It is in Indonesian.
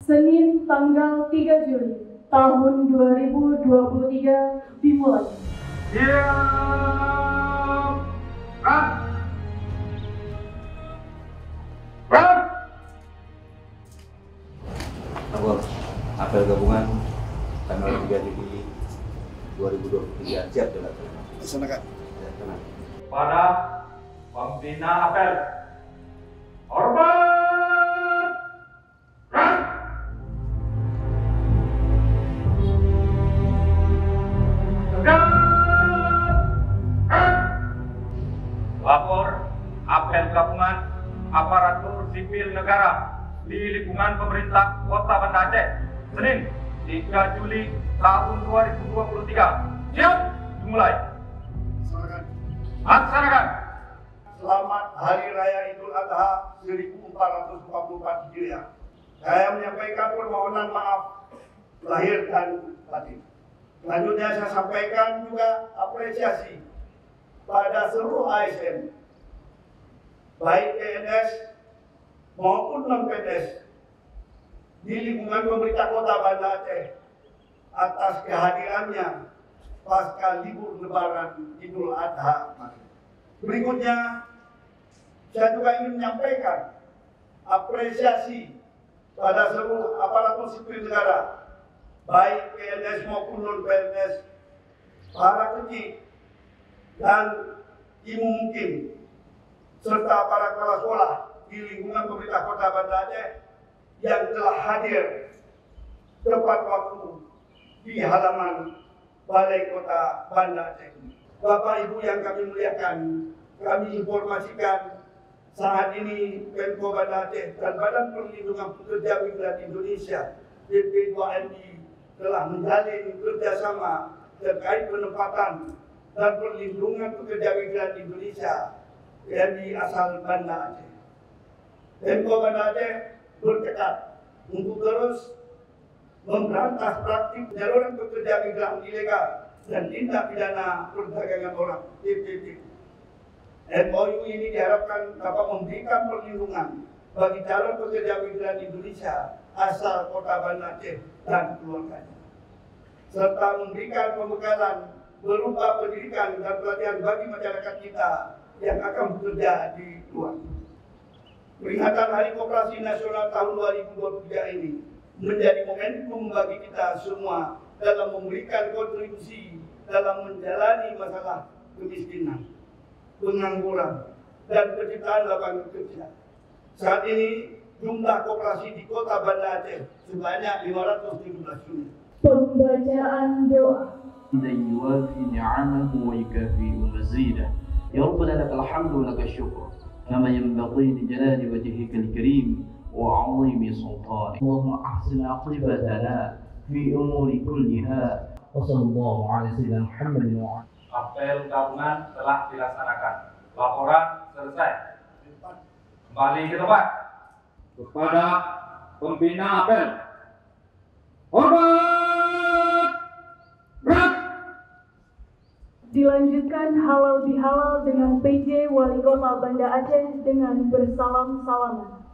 Senin tanggal 3 Juli tahun 2023 dimulai. Apel gabungan tanggal 3 Juli 2023 siap dilakukan. Laksanakan. Pada pembina apel, hormat, tegak, lapor apel gabungan aparatur sipil negara di lingkungan pemerintah Kota Banda Aceh, Senin 3 Juli tahun 2023. Siap dimulai. Laksanakan. Selamat Hari Raya Idul Adha 1444 Hijriah. Saya menyampaikan permohonan maaf lahir dan batin. Selanjutnya saya sampaikan juga apresiasi pada seluruh ASN, baik PNS maupun non-PNS di lingkungan pemerintah Kota Banda Aceh atas kehadirannya pasca libur Lebaran Idul Adha. Berikutnya, saya juga ingin menyampaikan apresiasi pada seluruh aparatur sipil negara, baik PNS maupun non-PNS, para kecil dan ibu mungkin, serta para kepala sekolah di lingkungan pemerintah Kota Banda Aceh yang telah hadir tepat waktu di halaman Balai Kota Banda Aceh. Bapak Ibu yang kami muliakan, kami informasikan saat ini Pemko Banda Aceh dan Badan Perlindungan Pekerja Migran Indonesia BP2MI telah menjalin kerjasama terkait penempatan dan perlindungan pekerja migran Indonesia PMI asal Banda Aceh. Pemko Banda Aceh bertekad untuk terus memberantas praktik penyaluran pekerja migran ilegal dan tindak pidana perdagangan orang (TPP). MOU ini diharapkan dapat memberikan perlindungan bagi calon pekerja migran Indonesia asal Kota Banda Aceh dan keluarganya, serta memberikan pembekalan berupa pendidikan dan pelatihan bagi masyarakat kita yang akan bekerja di luar. Peringatan Hari Koperasi Nasional tahun 2023 ini menjadi momentum bagi kita semua dalam memberikan kontribusi dalam menjalani masalah kemiskinan, pengangguran, dan penciptaan lapangan kerja. Saat ini jumlah koperasi di Kota Banda Aceh sebanyak 517 unit. Pembacaan doa. يوافي نعمه ويكافئ مزيدا. يا ربنا لك الحمد ولك الشكر كما ينبغي لجلال وجهك الكريم وعظيم سلطانك. اللهم احسن عاقبتنا في امور كلها وصلى الله على سيدنا محمد وعلى. Apel gabungan telah dilaksanakan. Laporan selesai. Kembali ke tempat. Kepada pembina apel, hormat, gerak. Dilanjutkan halal bihalal dengan PJ Wali Kota Banda Aceh dengan bersalam-salaman.